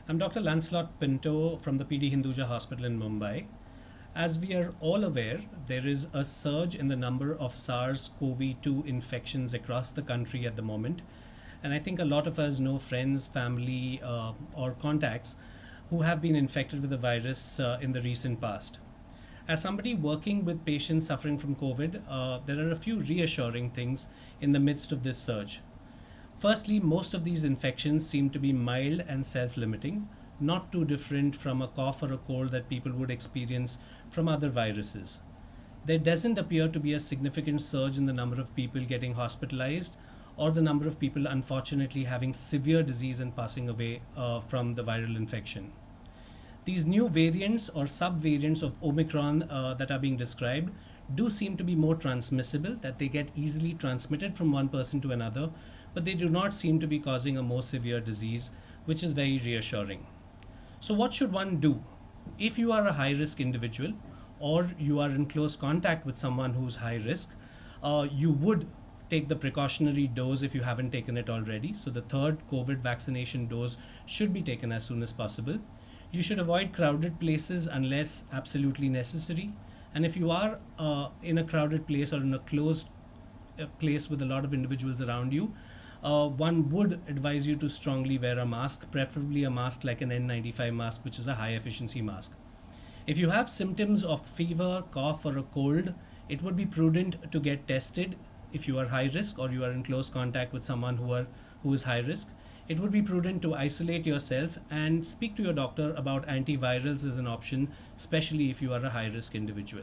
I'm Dr. Lancelot Pinto from the PD Hinduja Hospital in Mumbai. As we are all aware, there is a surge in the number of SARS-CoV-2 infections across the country at the moment. And I think a lot of us know friends, family, or contacts who have been infected with the virus in the recent past. As somebody working with patients suffering from COVID, there are a few reassuring things in the midst of this surge. Firstly, most of these infections seem to be mild and self-limiting, not too different from a cough or a cold that people would experience from other viruses. There doesn't appear to be a significant surge in the number of people getting hospitalized or the number of people unfortunately having severe disease and passing away from the viral infection. These new variants or subvariants of Omicron that are being described do seem to be more transmissible, that they get easily transmitted from one person to another, but they do not seem to be causing a more severe disease, which is very reassuring. So what should one do? If you are a high-risk individual or you are in close contact with someone who's high risk, you would take the precautionary dose if you haven't taken it already. So the third COVID vaccination dose should be taken as soon as possible. You should avoid crowded places unless absolutely necessary. And if you are in a crowded place or in a closed place with a lot of individuals around you, one would advise you to strongly wear a mask, preferably a mask like an N95 mask, which is a high efficiency mask. If you have symptoms of fever, cough, or a cold, it would be prudent to get tested if you are high risk or you are in close contact with someone who is high risk. It would be prudent to isolate yourself and speak to your doctor about antivirals as an option, especially if you are a high risk individual.